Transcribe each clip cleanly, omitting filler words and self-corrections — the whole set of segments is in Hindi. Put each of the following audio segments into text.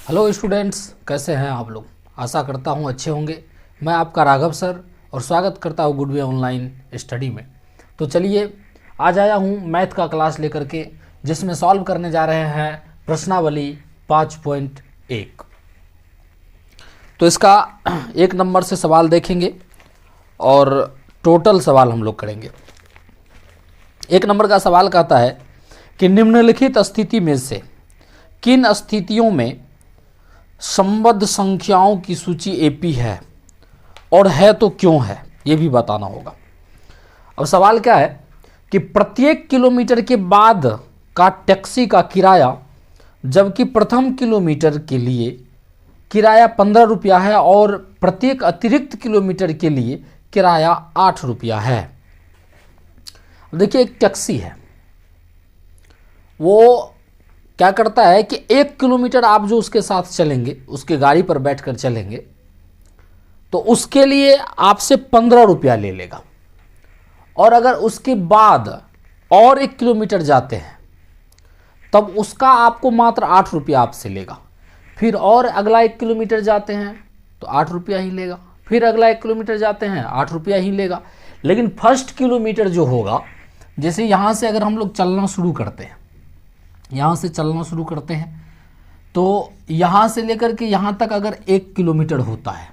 हेलो स्टूडेंट्स, कैसे हैं आप लोग। आशा करता हूं अच्छे होंगे। मैं आपका राघव सर और स्वागत करता हूं गुड वे ऑनलाइन स्टडी में। तो चलिए, आज आया हूं मैथ का क्लास लेकर के, जिसमें सॉल्व करने जा रहे हैं प्रश्नावली 5.1। तो इसका 1 नंबर से सवाल देखेंगे और टोटल सवाल हम लोग करेंगे। 1 नंबर का सवाल कहता है कि निम्नलिखित स्थिति में से किन स्थितियों में संबद्ध संख्याओं की सूची एपी है, और है तो क्यों है, ये भी बताना होगा। अब सवाल क्या है कि प्रत्येक किलोमीटर के बाद का टैक्सी का किराया, जबकि प्रथम किलोमीटर के लिए किराया 15 रुपया है और प्रत्येक अतिरिक्त किलोमीटर के लिए किराया 8 रुपया है। देखिए, एक टैक्सी है, वो क्या करता है कि 1 किलोमीटर आप जो उसके साथ चलेंगे, उसके गाड़ी पर बैठकर चलेंगे, तो उसके लिए आपसे 15 रुपया ले लेगा। और अगर उसके बाद और 1 किलोमीटर जाते हैं तब उसका आपको मात्र 8 रुपया आपसे लेगा। फिर और अगला 1 किलोमीटर जाते हैं तो 8 रुपया ही लेगा। फिर अगला 1 किलोमीटर जाते हैं 8 रुपया ही लेगा। लेकिन फर्स्ट किलोमीटर जो होगा, जैसे यहाँ से अगर हम लोग चलना शुरू करते हैं, यहाँ से चलना शुरू करते हैं, तो यहाँ से लेकर के यहाँ तक अगर 1 किलोमीटर होता है,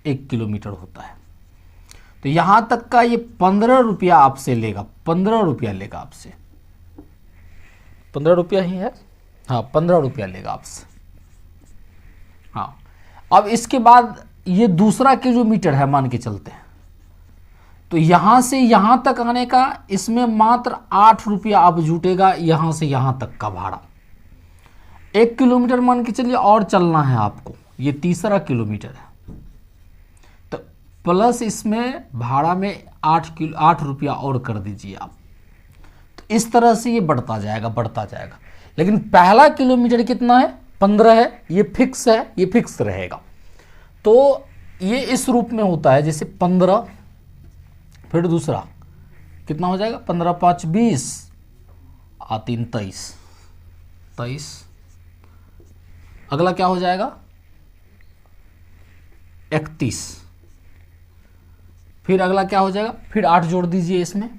1 किलोमीटर होता है, तो यहाँ तक का ये 15 रुपया आपसे लेगा। 15 रुपया लेगा आपसे, 15 रुपया ही है, हाँ 15 रुपया लेगा आपसे। हाँ, अब इसके बाद ये दूसरा किलोमीटर है, मान के चलते हैं, तो यहाँ से यहाँ तक आने का इसमें मात्र 8 रुपया अब जुटेगा, यहाँ से यहाँ तक का भाड़ा। 1 किलोमीटर मान के चलिए और चलना है आपको, ये तीसरा किलोमीटर है, तो प्लस इसमें भाड़ा में 8 रुपया और कर दीजिए आप। तो इस तरह से ये बढ़ता जाएगा, बढ़ता जाएगा। लेकिन पहला किलोमीटर कितना है, 15 है, ये फिक्स है, ये फिक्स रहेगा। तो ये इस रूप में होता है, जैसे 15, फिर दूसरा कितना हो जाएगा, 15 5 20, 3 23, अगला क्या हो जाएगा 31, फिर अगला क्या हो जाएगा, फिर 8 जोड़ दीजिए इसमें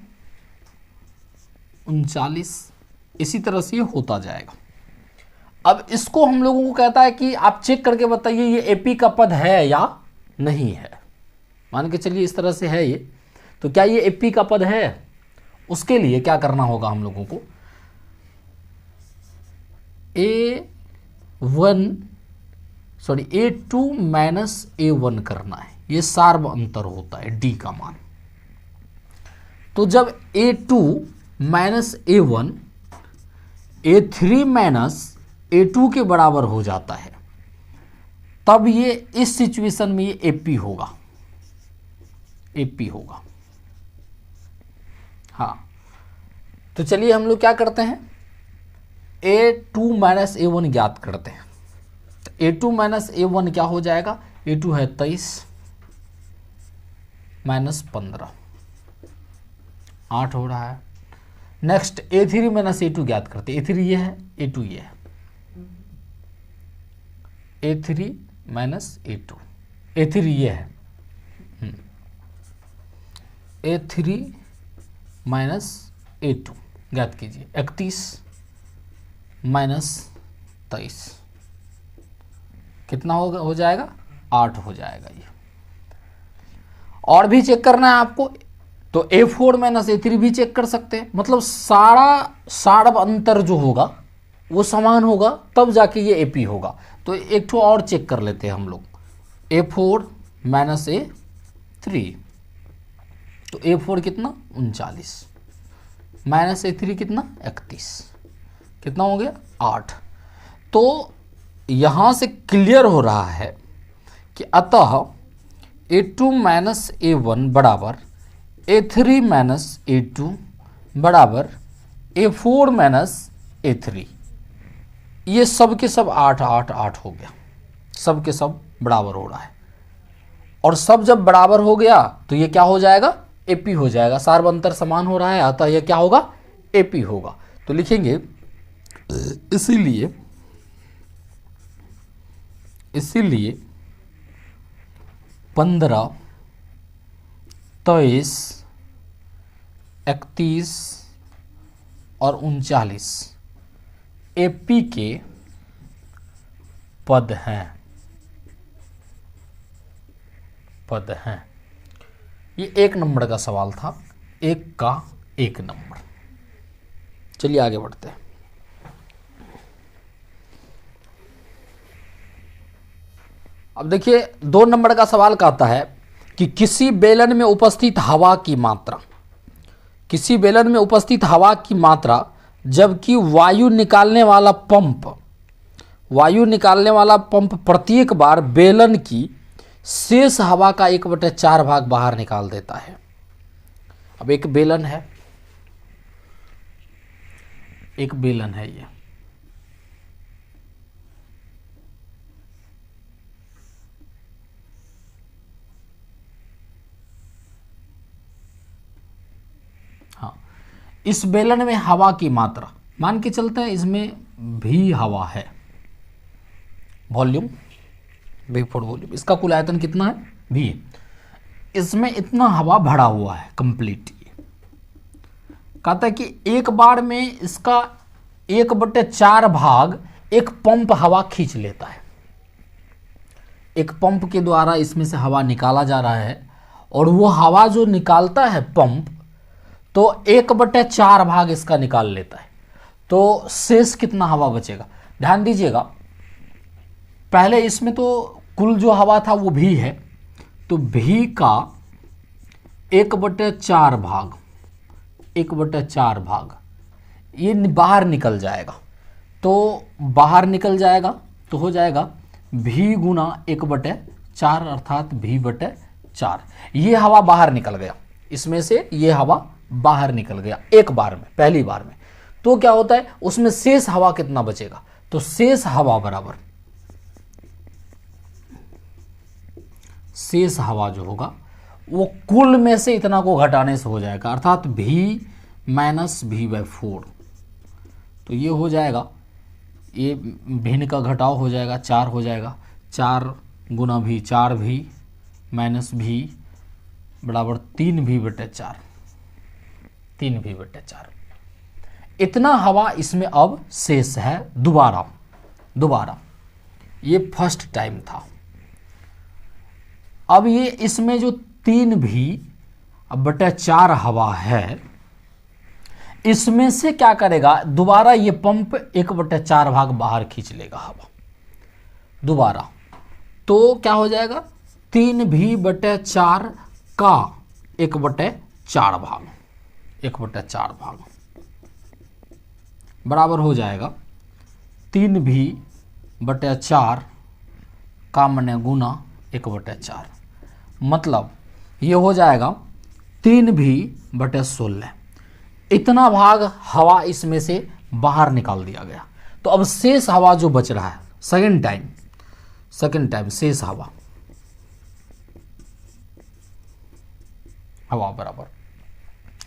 39। इसी तरह से ये होता जाएगा। अब इसको हम लोगों को कहता है कि आप चेक करके बताइए ये एपी का पद है या नहीं है। मान के चलिए इस तरह से है ये, तो क्या ये एपी का पद है? उसके लिए क्या करना होगा हम लोगों को, A2 माइनस A1 करना है। ये सार्व अंतर होता है डी का मान। तो जब A2 minus A1 A3 minus A2 के बराबर हो जाता है, तब ये इस सिचुएशन में ये एपी होगा, एपी होगा। हाँ, तो चलिए हम लोग क्या करते हैं, A2 माइनस A1 ज्ञात करते हैं। तो A2 माइनस A1 क्या हो जाएगा, A2 है 23 माइनस 15, 8 हो रहा है। नेक्स्ट A3 माइनस A2 ज्ञात करते हैं। A3 ये है, A2 ये है, A3 माइनस A2, A3 ये है, A3 माइनस A2 ज्ञात कीजिए। 31 माइनस 23 कितना हो जाएगा, 8 हो जाएगा ये। और भी चेक करना है आपको, तो A4 माइनस A3 भी चेक कर सकते हैं। मतलब सारा सार्व अंतर जो होगा वो समान होगा, तब जाके ये एपी होगा। तो एक ठो और चेक कर लेते हैं हम लोग, A4 माइनस A3, तो A4 कितना 39 माइनस A3 कितना 31, कितना हो गया 8। तो यहाँ से क्लियर हो रहा है कि अतः A2 माइनस A1 बराबर A3 माइनस A2 बराबर A4 माइनस A3। ये सब के सब 8 8 8 हो गया, सब के सब बराबर हो रहा है। और सब जब बराबर हो गया तो ये क्या हो जाएगा, एपी हो जाएगा। सार्व अंतर समान हो रहा है, अतः यह क्या होगा, एपी होगा। तो लिखेंगे इसीलिए इसीलिए 15, 23, 31 और 39 एपी के पद हैं। ये 1 नंबर का सवाल था, 1 का 1 नंबर। चलिए आगे बढ़ते हैं। अब देखिए 2 नंबर का सवाल कहता है कि किसी बेलन में उपस्थित हवा की मात्रा, जबकि वायु निकालने वाला पंप प्रत्येक बार बेलन की शेष हवा का 1/4 भाग बाहर निकाल देता है। अब एक बेलन है ये, हाँ, इस बेलन में हवा की मात्रा मान के चलते हैं, इसमें भी हवा है, वॉल्यूम V4 वॉल्यूम, इसका कुल आयतन कितना है V। इसमें इतना हवा भरा हुआ है कंप्लीट। कहता है कि एक बार में इसका 1/4 भाग एक पंप हवा खींच लेता है। एक पंप के द्वारा इसमें से हवा निकाला जा रहा है और वो हवा जो निकालता है पंप, तो 1/4 भाग इसका निकाल लेता है। तो शेष कितना हवा बचेगा? ध्यान दीजिएगा, पहले इसमें तो कुल जो हवा था वो भी है, तो भी का 1/4 भाग ये बाहर निकल जाएगा। तो बाहर निकल जाएगा तो हो जाएगा भी गुना 1/4 अर्थात V/4। ये हवा बाहर निकल गया, इसमें से ये हवा बाहर निकल गया एक बार में, पहली बार में। तो क्या होता है, उसमें शेष हवा कितना बचेगा? तो शेष हवा बराबर, शेष हवा जो होगा वो कुल में से इतना को घटाने से हो जाएगा, अर्थात V - V/4। तो ये हो जाएगा, ये भिन्न का घटाव हो जाएगा, 4 हो जाएगा, 4 गुना V, 4V - V बराबर 3V/4, 3V/4। इतना हवा इसमें अब शेष है। दोबारा ये फर्स्ट टाइम था। अब ये इसमें जो 3V/4 हवा है, इसमें से क्या करेगा, दोबारा ये पंप 1/4 भाग बाहर खींच लेगा हवा दोबारा। तो क्या हो जाएगा, 3V/4 का 1/4 भाग, 1/4 भाग बराबर हो जाएगा 3V/4 का मने गुना 1/4। मतलब ये हो जाएगा 3V/16। इतना भाग हवा इसमें से बाहर निकाल दिया गया। तो अब शेष हवा जो बच रहा है, सेकंड टाइम शेष हवा बराबर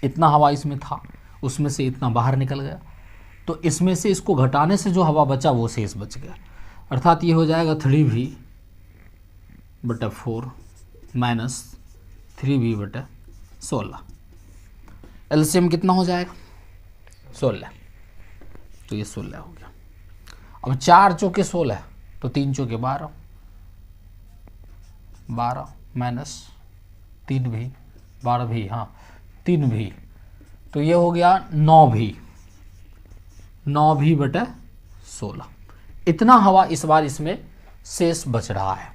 इतना हवा इसमें था, उसमें से इतना बाहर निकल गया। तो इसमें से इसको घटाने से जो हवा बचा वो शेष बच गया, अर्थात ये हो जाएगा 3V/4 माइनस 3V/16। एलसीएम कितना हो जाएगा, 16। तो ये 16 हो गया। अब 4 चौके 16, तो 3 चौके 12 माइनस 3V, 12V, हाँ 3V, तो ये हो गया 9V/16। इतना हवा इस बार इसमें शेष बच रहा है।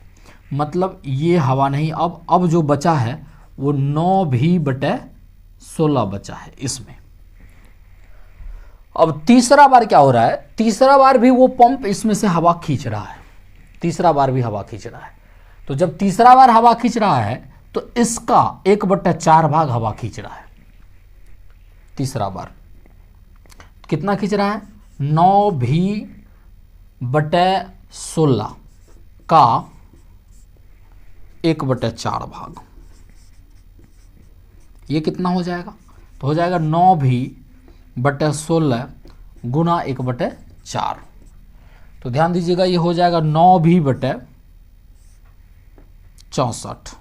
मतलब ये हवा नहीं, अब जो बचा है वो 9V/16 बचा है इसमें। अब तीसरा बार क्या हो रहा है, तीसरा बार भी वो पंप इसमें से हवा खींच रहा है, तीसरा बार भी हवा खींच रहा है। तो जब तीसरा बार हवा खींच रहा है तो इसका 1/4 भाग हवा खींच रहा है। तीसरा बार कितना खींच रहा है, 9V/16 का 1/4 भाग। ये कितना हो जाएगा, तो हो जाएगा 9V/16 गुना 1/4। तो ध्यान दीजिएगा, ये हो जाएगा 9V/16 64,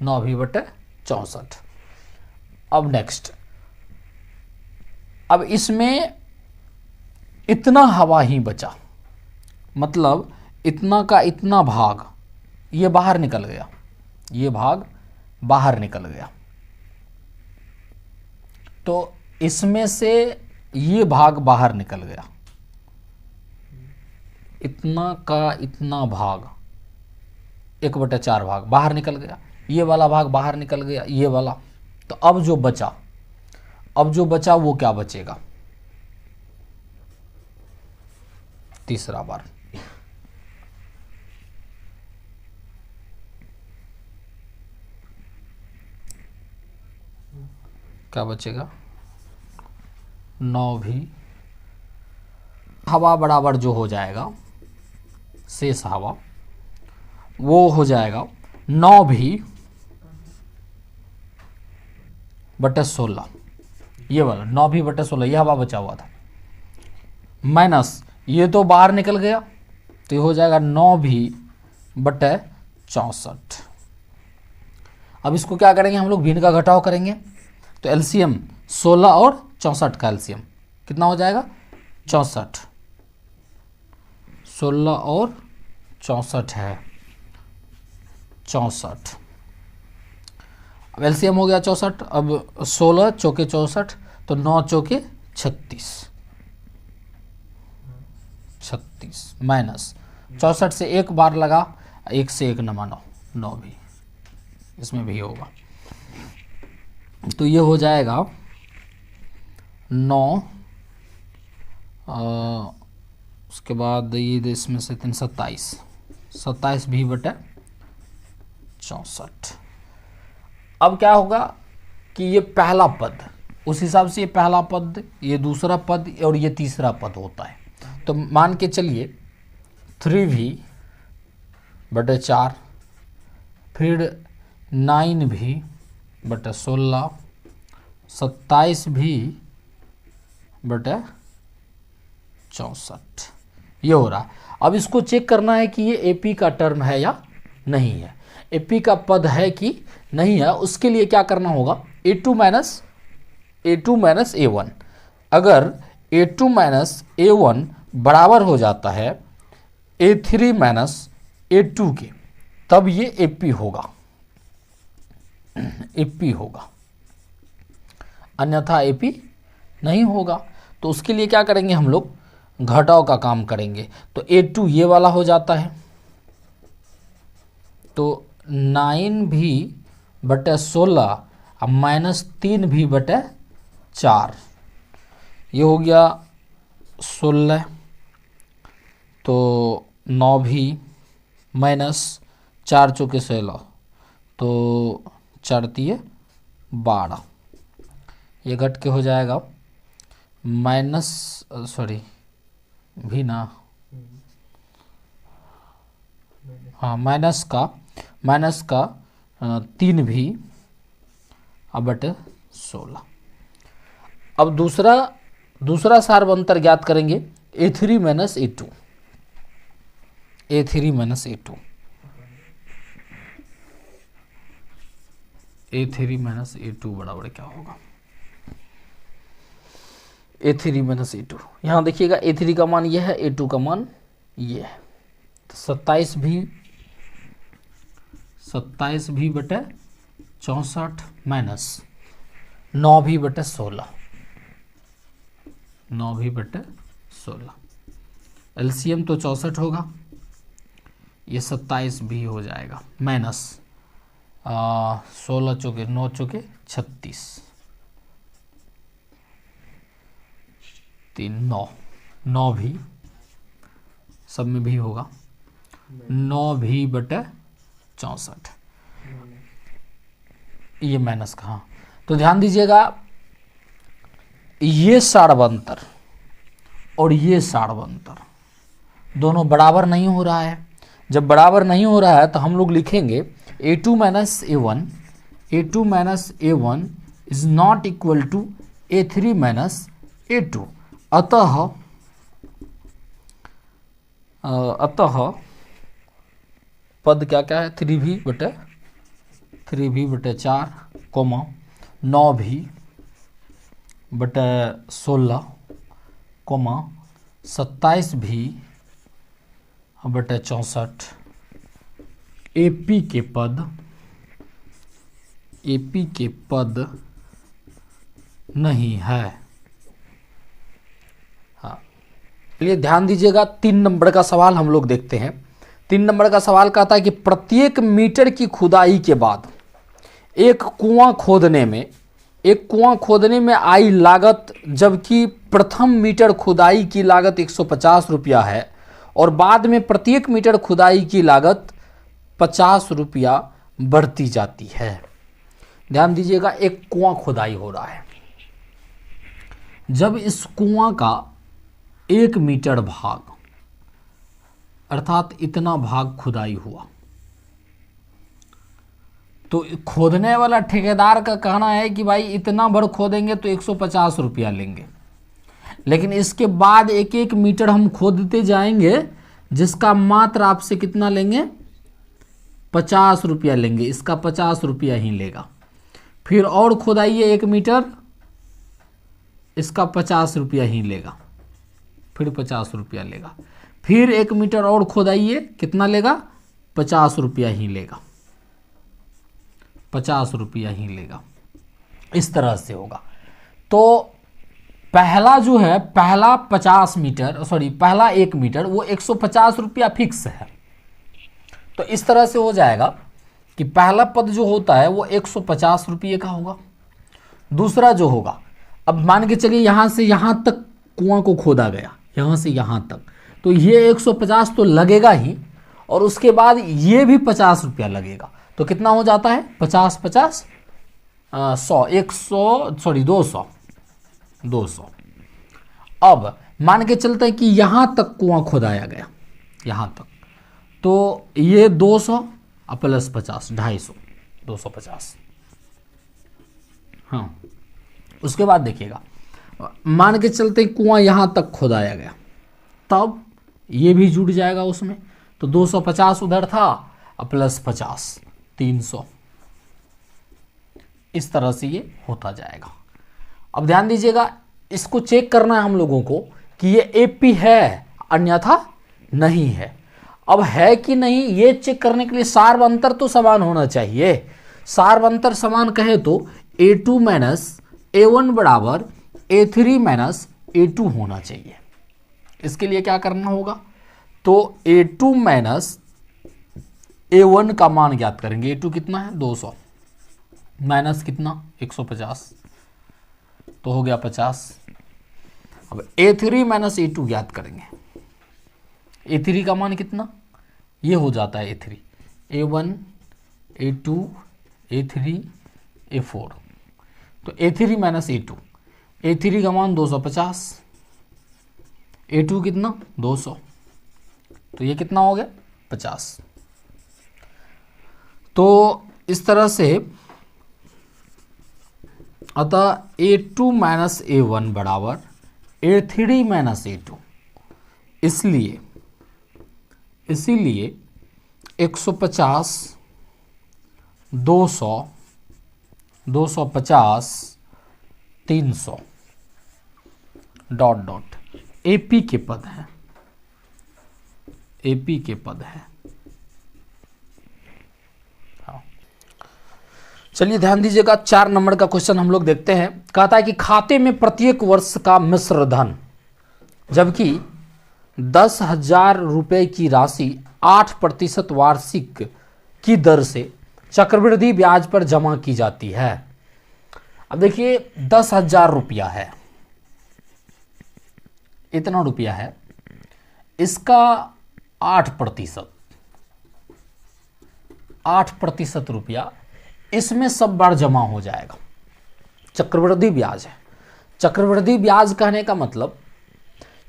9v/64। अब नेक्स्ट, अब इसमें इतना हवा ही बचा, मतलब इतना का इतना भाग ये बाहर निकल गया, ये भाग बाहर निकल गया। तो इसमें से ये भाग बाहर निकल गया, इतना का इतना भाग 1/4 भाग बाहर निकल गया, ये वाला भाग बाहर निकल गया, ये वाला। तो अब जो बचा वो क्या बचेगा? तीसरा बार क्या बचेगा? 9v हवा बराबर जो हो जाएगा, शेष हवा वो हो जाएगा 9v/16, ये वाला 9v/16, ये हवा बचा हुआ था, माइनस ये तो बाहर निकल गया, तो ये हो जाएगा 9v/64। अब इसको क्या करेंगे हम लोग? भिन्न का घटाव करेंगे। तो एलसीएम 16 और 64 का एलसीएम कितना हो जाएगा? 64। 16 और 64 है 64। अब एलसीएम हो गया 64। अब 16 चौके 64, तो 9 चौके 36, माइनस 64 से एक बार लगा, 1 से 1 9, 9 भी, इसमें भी होगा। तो ये हो जाएगा 9, उसके बाद ये इसमें से 3 27 v/64। अब क्या होगा कि ये पहला पद, उस हिसाब से ये पहला पद, ये दूसरा पद और ये तीसरा पद होता है। तो मान के चलिए 3v/4, फिर 9v/16, 27v/64, ये हो रहा। अब इसको चेक करना है कि ये एपी का टर्म है या नहीं है, एपी का पद है कि नहीं है। उसके लिए क्या करना होगा? a2 - a1। अगर a2 - a1 बराबर हो जाता है a3 - a2 के, तब ये एपी होगा, अन्यथा एपी नहीं होगा। तो उसके लिए क्या करेंगे हम लोग? घटाव का काम करेंगे। तो a2 ये वाला हो जाता है, तो 9v/16 -3v/4, ये हो गया 16। तो 9v -4 चौके 16, तो 4 तिये 12, ये घट के हो जाएगा माइनस का 3v/16। अब दूसरा सार्वंतर ज्ञात करेंगे a3 - a2, a3 - a2, a3 - a2 बराबर क्या होगा? a3 - a2, यहाँ देखिएगा a3 का मान ये है, a2 का मान ये है। तो 27v/64 minus 9v/16, 9v/16, LCM तो 64 होगा, ये 27 भी हो जाएगा, माइनस 16 चौके 9 चौके 36, 3 9 भी सब में भी होगा, 9v/64, ये माइनस का। हाँ, तो ध्यान दीजिएगा, ये सार्वंतर और ये सार्वंतर दोनों बराबर नहीं हो रहा है। जब बराबर नहीं हो रहा है तो हम लोग लिखेंगे a2 - a1 is not equal to a3 - a2। अतः पद क्या क्या है, 3v/4 coma 9v/16 coma 27v/64 AP के पद नहीं है। हाँ, चलिए ध्यान दीजिएगा, 3 नंबर का सवाल हम लोग देखते हैं। 3 नंबर का सवाल कहता है कि प्रत्येक मीटर की खुदाई के बाद एक कुआं खोदने में आई लागत, जबकि प्रथम मीटर खुदाई की लागत 150 रुपया है और बाद में प्रत्येक मीटर खुदाई की लागत 50 रुपया बढ़ती जाती है। ध्यान दीजिएगा, एक कुआं खुदाई हो रहा है। जब इस कुआं का 1 मीटर भाग अर्थात इतना भाग खुदाई हुआ, तो खोदने वाला ठेकेदार का कहना है कि भाई इतना भर खोदेंगे तो 150 रुपया लेंगे, लेकिन इसके बाद 1-1 मीटर हम खोदते जाएंगे, जिसका मात्र आपसे कितना लेंगे, 50 रुपया लेंगे। इसका 50 रुपया ही लेगा। फिर और खोदाइए 1 मीटर, इसका 50 रुपया ही लेगा, फिर 50 रुपया लेगा। फिर 1 मीटर और खोदाइए, कितना लेगा, 50 रुपया ही लेगा, 50 रुपया ही लेगा। इस तरह से होगा। तो पहला जो है, पहला 1 मीटर वो 150 रुपया फिक्स है। तो इस तरह से हो जाएगा कि पहला पद जो होता है वो 150 रुपये का होगा। दूसरा जो होगा, अब मान के चलिए यहाँ से यहाँ तक कुआं को खोदा गया, यहाँ से यहाँ तक, तो ये 150 तो लगेगा ही, और उसके बाद ये भी 50 रुपया लगेगा। तो कितना हो जाता है, 50-50 200। अब मान के चलते हैं कि यहाँ तक कुआं खोदाया गया, यहाँ तक, तो ये 200 प्लस 50 250, 250। हाँ, उसके बाद देखिएगा, मान के चलते हैं कुआं यहाँ तक खोदाया गया, तब ये भी जुड़ जाएगा उसमें। तो 250 उधर था प्लस 50 300। इस तरह से ये होता जाएगा। अब ध्यान दीजिएगा, इसको चेक करना है हम लोगों को कि ये एपी है, अन्यथा नहीं है। अब है कि नहीं ये चेक करने के लिए सार्वंतर तो समान होना चाहिए। सार्वंतर समान कहे तो A2 माइनस A1 बराबर A3 माइनस A2 होना चाहिए। इसके लिए क्या करना होगा, तो A2 माइनस A1 का मान ज्ञात करेंगे। A2 कितना है, 200 माइनस कितना, 150, तो हो गया 50। अब A3 माइनस A2 ज्ञात करेंगे। A3 का मान कितना, ये हो जाता है A3, A1 A2 A3 A4, तो A3 माइनस A2, A3 का मान 250, A2 कितना 200, तो ये कितना हो गया 50। तो इस तरह से अतः A2 माइनस A1 बराबर A3 माइनस A2, इसीलिए 150 200 250 300 डॉट डॉट एपी के पद हैं, एपी के पद हैं। चलिए ध्यान दीजिएगा, 4 नंबर का क्वेश्चन हम लोग देखते हैं। कहता है कि खाते में प्रत्येक वर्ष का मिश्र धन, जबकि 10,000 रुपये की राशि 8% वार्षिक की दर से चक्रवृद्धि ब्याज पर जमा की जाती है। अब देखिए 10,000 रुपया है, इतना रुपया है, इसका 8% रुपया इसमें सब बार जमा हो जाएगा। चक्रवृद्धि ब्याज है। चक्रवृद्धि ब्याज कहने का मतलब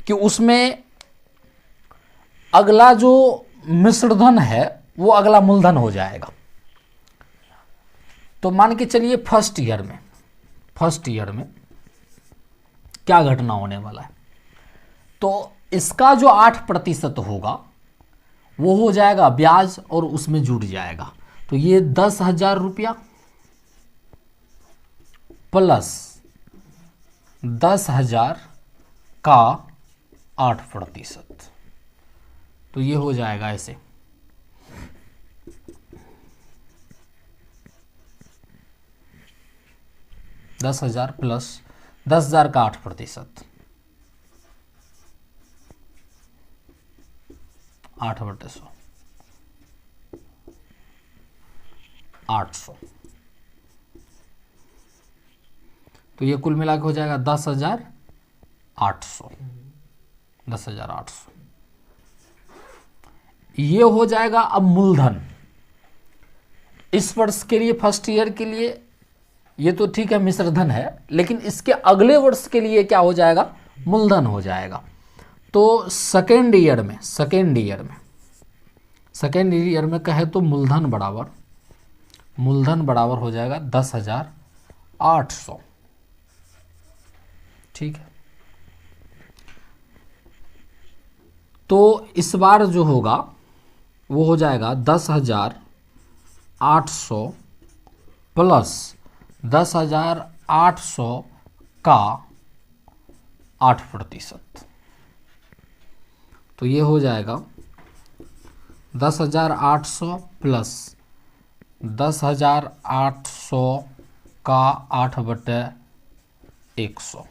कि उसमें अगला जो मिश्र धन है वो अगला मूलधन हो जाएगा। तो मान के चलिए फर्स्ट ईयर में क्या घटना होने वाला है, तो इसका जो 8% होगा वो हो जाएगा ब्याज और उसमें जुड़ जाएगा। तो ये 10,000 रुपया प्लस 10,000 का 8%, तो ये हो जाएगा ऐसे। दस हजार प्लस 10,000 का 8%, 8/100, 800। तो ये कुल मिला के हो जाएगा 10,800, 10,800। ये हो जाएगा अब मूलधन। इस वर्ष के लिए, फर्स्ट ईयर के लिए ये तो ठीक है, मिश्र धन है, लेकिन इसके अगले वर्ष के लिए क्या हो जाएगा, मूलधन हो जाएगा। तो सेकेंड ईयर में कहे तो मूलधन बराबर हो जाएगा 10,800। ठीक है, तो इस बार जो होगा वो हो जाएगा 10,800 प्लस 10,800 का 8%। तो ये हो जाएगा 10,800 प्लस 10,800 का 8/100।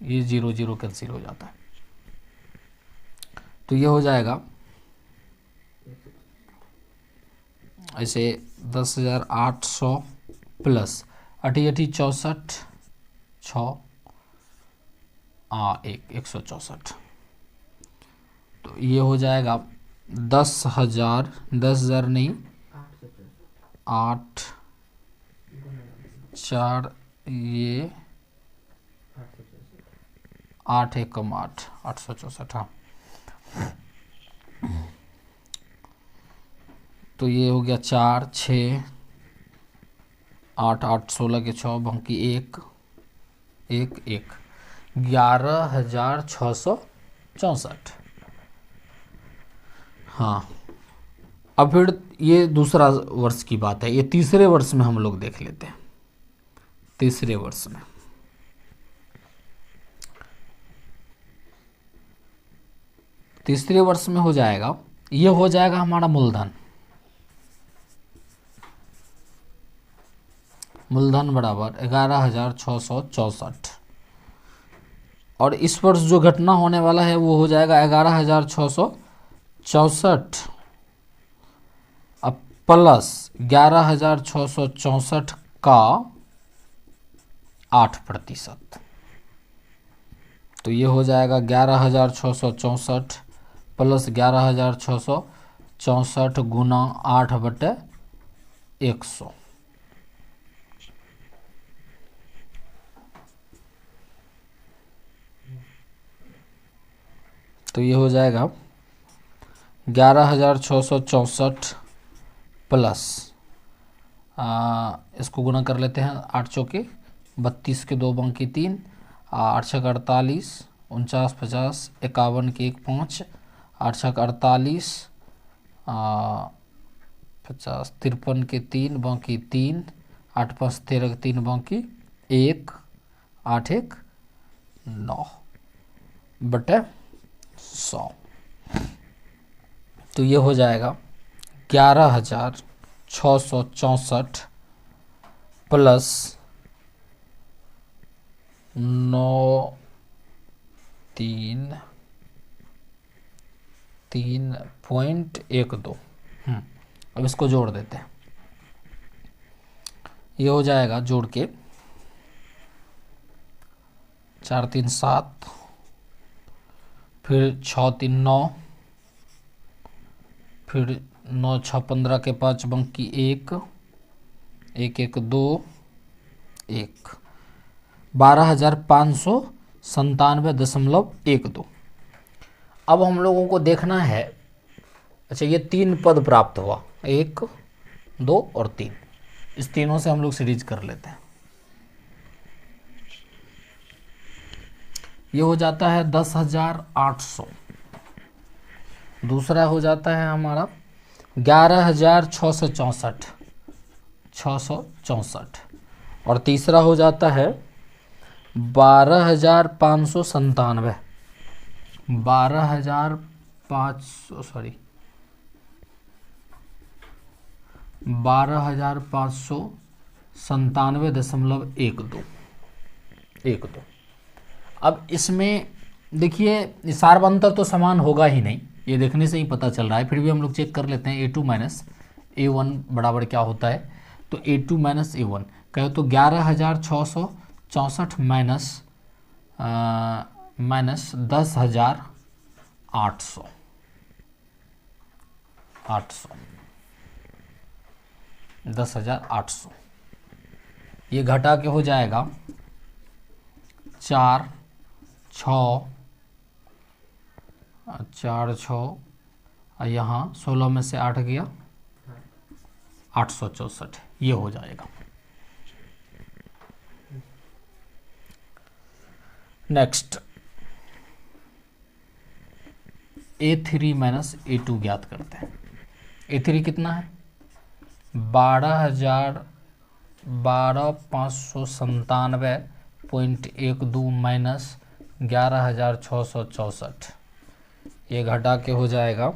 ये 0 0 कैंसिल हो जाता है। तो ये हो जाएगा ऐसे 10,800 प्लस 8 64 6 164। तो ये हो जाएगा 10,000 नहीं, 8 4 ये 8 1 कम 8 864। हाँ, तो ये हो गया 4 6 8 8 16 के 6 बाकी 1 1 1 11,664। हाँ, अब फिर ये दूसरा वर्ष की बात है। ये तीसरे वर्ष में हम लोग देख लेते हैं। तीसरे वर्ष में हो जाएगा, ये हो जाएगा हमारा मूलधन बराबर 11,664। और इस वर्ष जो घटना होने वाला है वो हो जाएगा 11,664 अब प्लस 11,664 का 8%। तो ये हो जाएगा 11,664 प्लस 11,664 गुना 8/100। तो ये हो जाएगा 11,664 प्लस इसको गुना कर लेते हैं, 8 चौके 32 के 2 बाकी 3, 8 छक 48, 49 50 51 के 1 5, 8 छक 48, 50 53 के 3 बाकी 3, 8 5 13 के 3 बाकी 1, 8 1 9 बटे 100। तो ये हो जाएगा 11,664 प्लस 933.12। अब इसको जोड़ देते हैं। ये हो जाएगा जोड़ के 4 3 7, फिर 6 3 9, फिर 9 6 15 के 5 बाकी 1 1 1 2 1, 12,597.12। अब हम लोगों को देखना है, अच्छा ये 3 पद प्राप्त हुआ, 1 2 और 3, इस तीनों से हम लोग सीरीज कर लेते हैं। ये हो जाता है 10,800 दूसरा हो जाता है हमारा 11,664 और तीसरा हो जाता है 12,597 12,597.12। अब इसमें देखिए सार्व अंतर तो समान होगा ही नहीं, ये देखने से ही पता चल रहा है, फिर भी हम लोग चेक कर लेते हैं A2 माइनस A1 बराबर क्या होता है। तो A2 माइनस A1 कहे तो 11,664 माइनस 10,800 ये घटा के हो जाएगा 4 6 और यहाँ 16 में से 8 गया 864, ये हो जाएगा। नेक्स्ट A3 माइनस A2 ज्ञात करते हैं। A3 कितना है 12,597.12 माइनस 11,664, ये घटा के हो जाएगा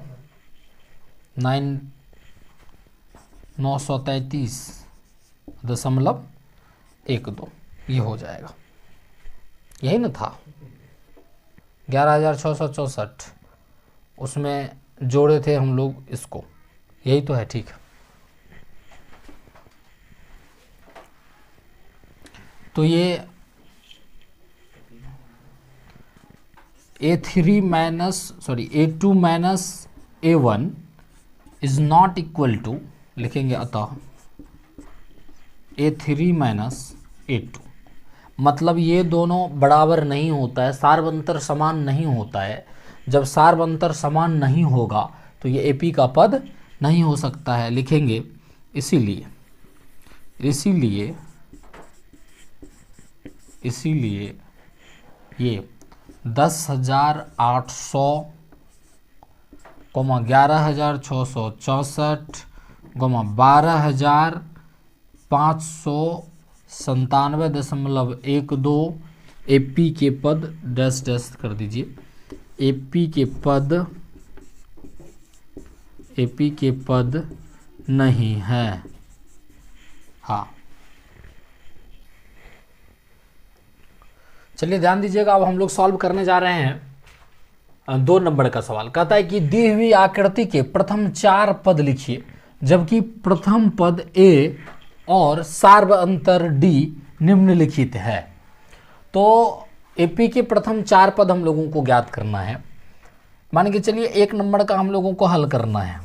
933.12, ये हो जाएगा। यही ना था 11,664, उसमें जोड़े थे हम लोग इसको, यही तो है, ठीक है। तो ये A2 minus A1 is not equal to, लिखेंगे अतः A3 माइनस A2, मतलब ये दोनों बराबर नहीं होता है, सार्वंतर समान नहीं होता है। जब सार्वंतर समान नहीं होगा तो ये AP का पद नहीं हो सकता है, लिखेंगे इसीलिए ये 10,800, 11,664, 12,597.12 AP के पद डैश डैश कर दीजिए, AP के पद नहीं है। हाँ, चलिए ध्यान दीजिएगा। अब हम लोग सॉल्व करने जा रहे हैं 2 नंबर का सवाल। कहता है कि दी हुई आकृति के प्रथम 4 पद लिखिए, जबकि प्रथम पद A और सार्व अंतर D निम्नलिखित है। तो AP के प्रथम 4 पद हम लोगों को ज्ञात करना है। मान के चलिए 1 नंबर का हम लोगों को हल करना है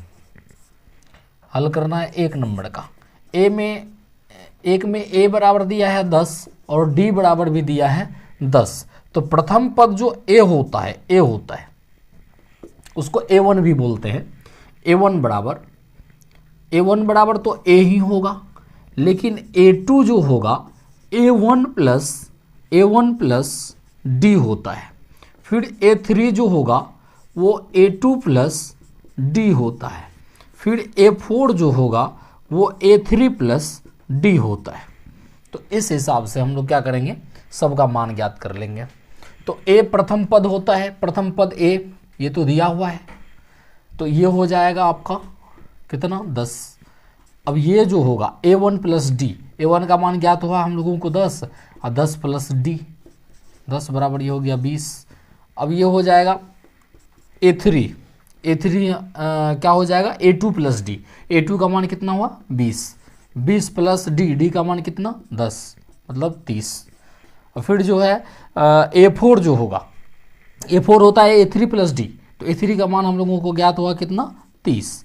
1 नंबर का। एक में A बराबर दिया है 10 और D बराबर भी दिया है 10। तो प्रथम पद जो A होता है उसको A1 भी बोलते हैं। A1 बराबर तो A ही होगा, लेकिन A2 जो होगा A1 प्लस D होता है। फिर A3 जो होगा वो A2 प्लस D होता है। फिर A4 जो होगा वो A3 प्लस D होता है। तो इस हिसाब से हम लोग क्या करेंगे, सबका मान ज्ञात कर लेंगे। तो A प्रथम पद होता है, प्रथम पद A ये तो दिया हुआ है, तो ये हो जाएगा आपका कितना 10। अब ये जो होगा A1 प्लस D, A1 का मान ज्ञात हुआ हम लोगों को 10 और 10 प्लस D 10 बराबर ये हो गया 20। अब ये हो जाएगा A3 क्या हो जाएगा A2 प्लस D, A2 का मान कितना हुआ 20 प्लस D का मान कितना 10 मतलब 30। और फिर जो है A4 जो होगा, A4 होता है A3 प्लस D, तो A3 का मान हम लोगों को ज्ञात हुआ कितना 30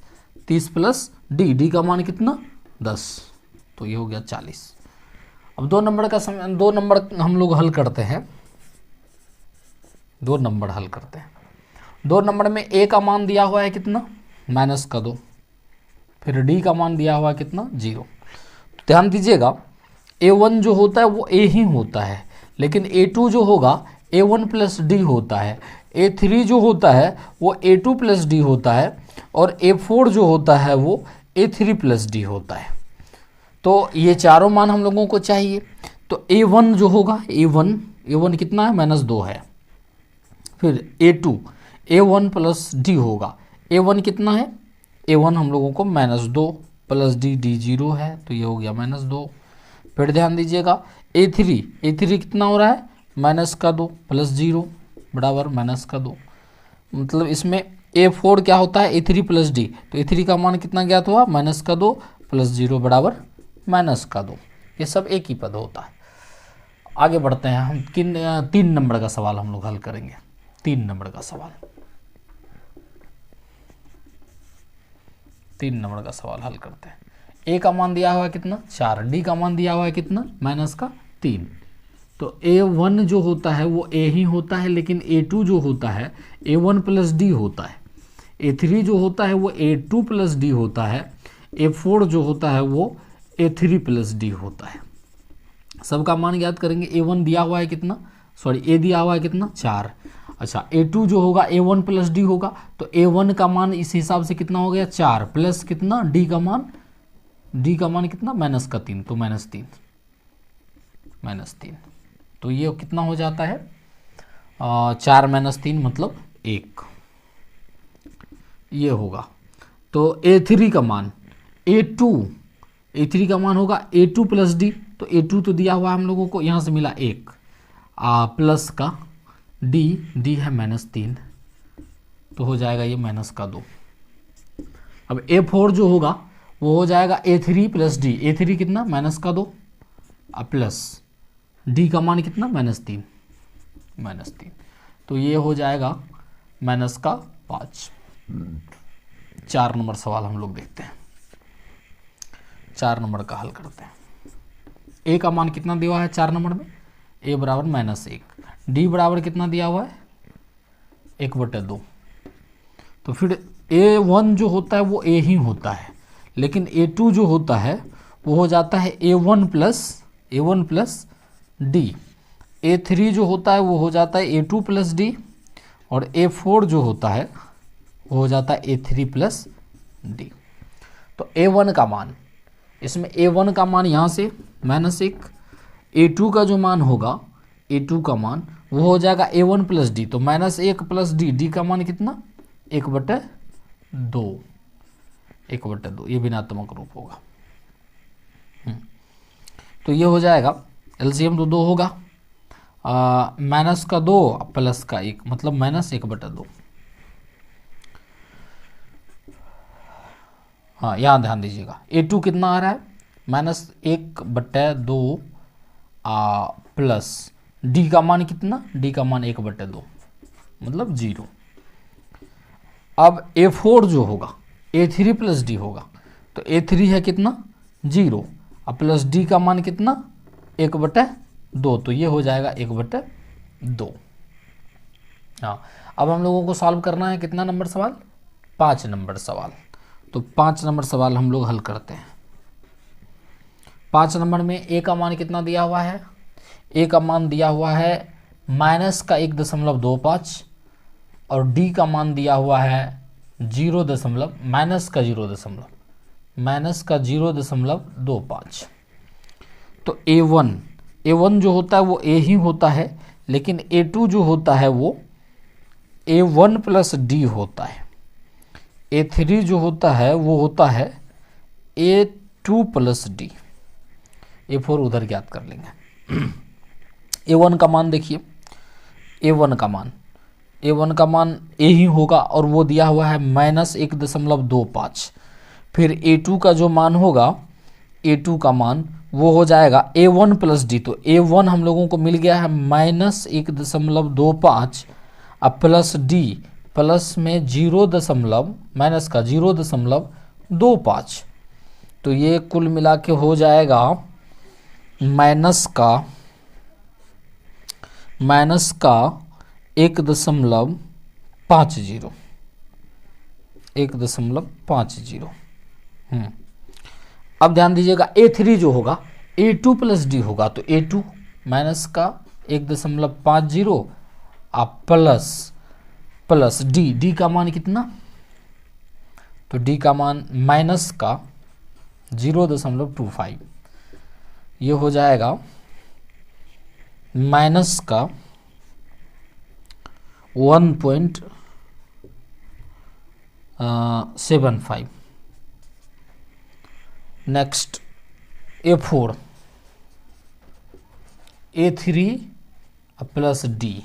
प्लस D का मान कितना 10, तो ये हो गया 40। अब 2 नंबर का 2 नंबर हम लोग हल करते हैं। 2 नंबर हल करते हैं। 2 नंबर में A का मान दिया हुआ है कितना माइनस का 2, फिर D का मान दिया हुआ है कितना 0। तो ध्यान दीजिएगा A1 जो होता है वो A ही होता है, लेकिन A2 जो होगा A1 प्लस D होता है। A3 जो होता है वो A2 प्लस डी होता है और A4 जो होता है वो A3 प्लस डी होता है। तो ये चारों मान हम लोगों को चाहिए। तो A1 जो होगा, A1 कितना है, -2 है। फिर A2 A1 प्लस डी होगा, A1 कितना है, A1 हम लोगों को -2 प्लस डी, डी 0 है तो ये हो गया -2। फिर ध्यान दीजिएगा A3 कितना हो रहा है, -2 प्लस 0 बराबर -2। मतलब इसमें A4 क्या होता है, A3 प्लस डी, तो A3 का मान कितना ज्ञात हुआ, -2 प्लस 0 बराबर -2। ये सब एक ही पद होता है। आगे बढ़ते हैं हम, 3 नंबर का सवाल हम लोग हल करेंगे। 3 नंबर का सवाल, 3 नंबर का सवाल हल करते हैं। ए का मान दिया हुआ है कितना, 4, डी का मान दिया हुआ है कितना, -3। तो A1 जो होता है वो A ही होता है, लेकिन A2 जो होता है A1 प्लस डी होता है। A3 जो होता है वो A2 प्लस डी होता है। A4 जो होता है वो A3 प्लस डी होता है। सबका मान याद करेंगे। A1 दिया हुआ है कितना, A दिया हुआ है कितना, 4। अच्छा, A2 जो होगा A1 प्लस डी होगा, तो A1 का मान इस हिसाब से कितना हो गया, 4 प्लस कितना, डी का मान कितना, -3, तो -3। तो ये कितना हो जाता है, 4 - 3 मतलब 1, ये होगा। तो A3 का मान, A3 का मान होगा A2 प्लस डी, तो A2 तो दिया हुआ है हम लोगों को, यहाँ से मिला 1, प्लस का डी है -3, तो हो जाएगा ये -2। अब A4 जो होगा वो हो जाएगा A3 प्लस डी, A3 कितना, -2 प्लस डी का मान कितना, -3। तो ये हो जाएगा -5। 4 नंबर सवाल हम लोग देखते हैं। 4 नंबर का हल करते हैं। ए का मान कितना दिया हुआ है 4 नंबर में, ए बराबर -1, डी बराबर कितना दिया हुआ है, 1/2। तो फिर A1 जो होता है वो A ही होता है, लेकिन A2 जो होता है वो हो जाता है A1 प्लस डी। A3 जो होता है वो हो जाता है A2 प्लस डी, और A4 जो होता है वो हो जाता है A3 प्लस डी। तो A1 का मान, इसमें A1 का मान यहाँ से -1, A2 का जो मान होगा, A2 का मान वो हो जाएगा A1 प्लस डी, तो -1 प्लस डी का मान कितना, 1/2, 1/2, ये भिन्नात्मक रूप होगा। तो ये हो जाएगा, एलसीएम तो 2 होगा, -2 प्लस का 1 मतलब -1/2। हाँ, यहाँ ध्यान दीजिएगा, A2 कितना आ रहा है, -1/2 प्लस डी का मान कितना, डी का मान 1/2 मतलब 0। अब A4 जो होगा A3 प्लस डी होगा, तो A3 है कितना, 0, अब प्लस डी का मान कितना, 1/2, तो ये हो जाएगा 1/2। हाँ, अब हम लोगों को सॉल्व करना है कितना नंबर सवाल, 5 नंबर सवाल। तो 5 नंबर सवाल हम लोग हल करते हैं। 5 नंबर में ए का मान कितना दिया हुआ है, ए का मान दिया हुआ है -1.25 और डी का मान दिया हुआ है -0.25। तो A1 जो होता है वो A ही होता है, लेकिन A2 जो होता है वो A1 प्लस डी होता है। A3 जो होता है वो होता है A2 प्लस डी। A4 उधर ज्ञात कर लेंगे। A1 का मान देखिए, A1 का मान A ही होगा और वो दिया हुआ है -1.25। फिर A2 का जो मान होगा, A2 का मान वो हो जाएगा A1 प्लस डी। तो A1 हम लोगों को मिल गया है -1.25 अब प्लस डी, प्लस में माइनस का 0.25। तो ये कुल मिला के हो जाएगा माइनस का 1.50। अब ध्यान दीजिएगा A3 जो होगा A2 प्लस डी होगा, तो A2 माइनस का 1.50 आप प्लस प्लस डी, डी का मान कितना, तो डी का मान माइनस का 0.25, ये हो जाएगा माइनस का 1.75। Next A4, A3 plus D,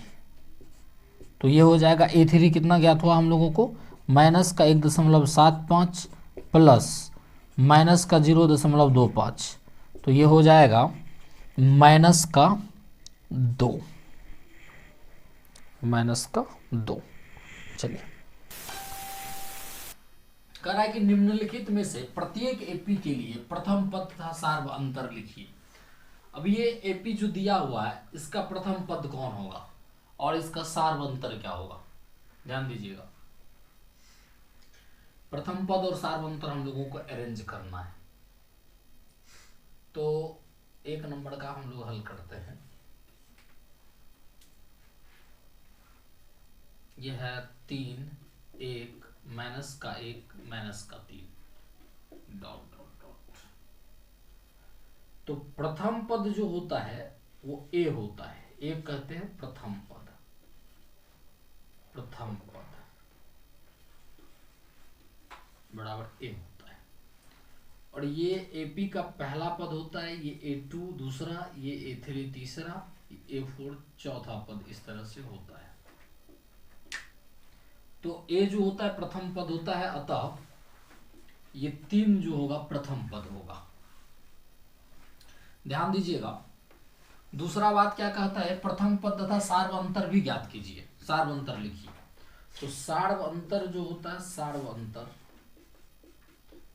तो ये हो जाएगा A3 कितना ज्ञात हुआ हम लोगों को, माइनस का 1.75 प्लस माइनस का 0.25, तो ये हो जाएगा माइनस का 2, माइनस का 2। चलिए, कह रहा है कि निम्नलिखित में से प्रत्येक एपी के लिए प्रथम पद तथा सार्व अंतर लिखिए। अब ये एपी जो दिया हुआ है इसका प्रथम पद कौन होगा और इसका सार्व अंतर क्या होगा, ध्यान दीजिएगा। प्रथम पद और सार्व अंतर हम लोगों को अरेंज करना है, तो 1 नंबर का हम लोग हल करते हैं। यह है 3, 1, माइनस का 1, माइनस का 3, डॉट डॉट डॉट। तो प्रथम पद जो होता है वो ए होता है, ए कहते हैं प्रथम पद, प्रथम पद बराबर ए होता है। और ये एपी का पहला पद होता है, ये A2 दूसरा, ये A3 तीसरा, A4 चौथा पद, इस तरह से होता है। तो ए जो होता है प्रथम पद होता है, अतः ये 3 जो होगा प्रथम पद होगा। ध्यान दीजिएगा। दूसरा बात क्या कहता है, प्रथम पद तथा सार्व अंतर भी ज्ञात कीजिए, सार्व अंतर लिखिए। तो सार्व अंतर जो होता है, सार्व अंतर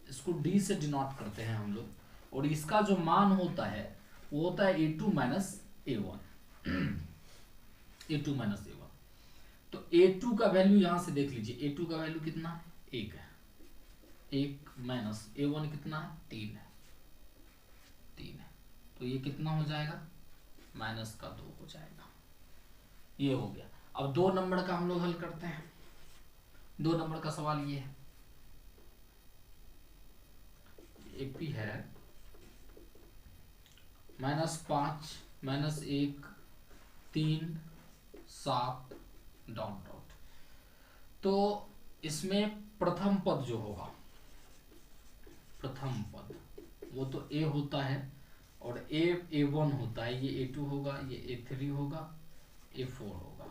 इसको डी से डिनोट करते हैं हम लोग, और इसका जो मान होता है वो होता है A2 minus A1, A2 minus A1। तो A2 का वैल्यू यहां से देख लीजिए, A2 का वैल्यू कितना है, 1 है, 1 माइनस A1 कितना है, 3 है, 3 है, तो ये कितना हो जाएगा, माइनस का 2 हो जाएगा। ये हो गया। अब 2 नंबर का हम लोग हल करते हैं। 2 नंबर का सवाल ये है, एपी है -5, -1, 3, 7 डॉट डॉट। तो इसमें प्रथम पद जो होगा, प्रथम पद वो तो ए होता है, और A1 होता है, ये A2 होगा, ये A3 होगा, A4 होगा।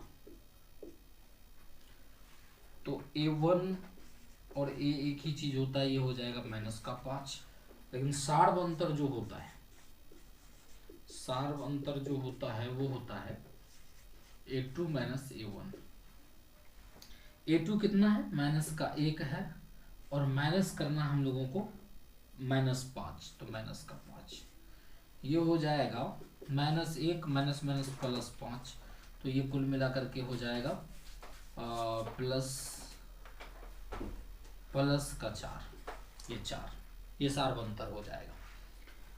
तो A1 और A एक ही चीज होता है, ये हो जाएगा -5। लेकिन सार्व अंतर जो होता है, सार्व अंतर जो होता है वो होता है A2 माइनस A1। A2 कितना है, -1 है, और माइनस करना हम लोगों को -5, तो -5, ये हो जाएगा -1 माइनस माइनस +5, तो ये कुल मिलाकर के हो जाएगा प्लस का 4, ये 4, ये सार्व अंतर हो जाएगा।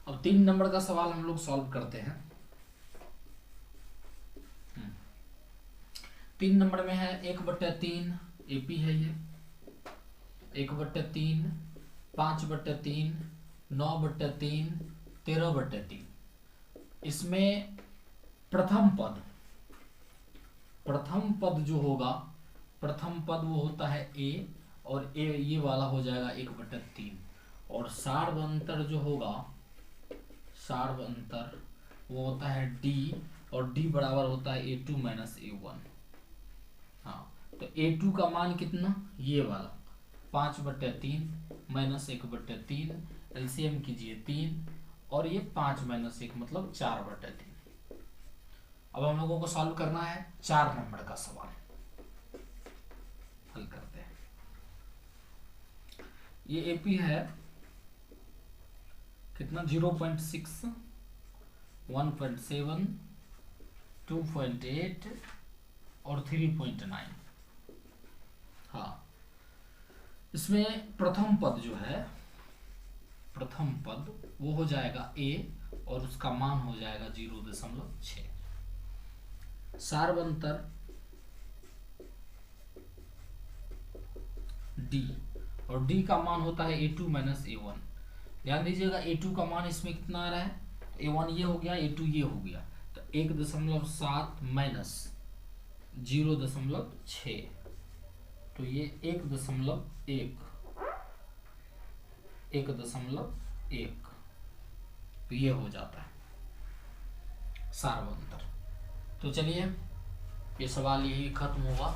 अब 3 नंबर का सवाल हम लोग सॉल्व करते हैं। 3 नंबर में है 1/3 एपी है, ये 1/3, 5/3, 9/3, 13/3। इसमें प्रथम पद जो होगा, प्रथम पद वो होता है ए, और ए ये वाला हो जाएगा 1/3, और सार्व अंतर जो होगा, सार्व अंतर वो होता है डी, और डी बराबर होता है A2 माइनस A1। हाँ, तो A2 का मान कितना, ये वाला 5/3 माइनस 1/3, एलसीएम कीजिए 3, और ये 5 माइनस 1 मतलब 4/3। अब हम लोगों को सॉल्व करना है 4 नंबर का सवाल, हल करते हैं। ये एपी है कितना, 0.6, 1.7, 2.8 और 3.9। हाँ, इसमें प्रथम पद जो है, प्रथम पद वो हो जाएगा ए, और उसका मान हो जाएगा 0.6। सार्व अंतर डी, और डी का मान होता है A2 माइनस A1। ध्यान दीजिएगा A2 का मान इसमें कितना आ रहा है, A1 ये हो गया, A2 ये हो गया, तो 1.7 माइनस 0.6, तो ये 1.1, तो ये हो जाता है सार्वंतर। तो चलिए ये सवाल यही खत्म हुआ।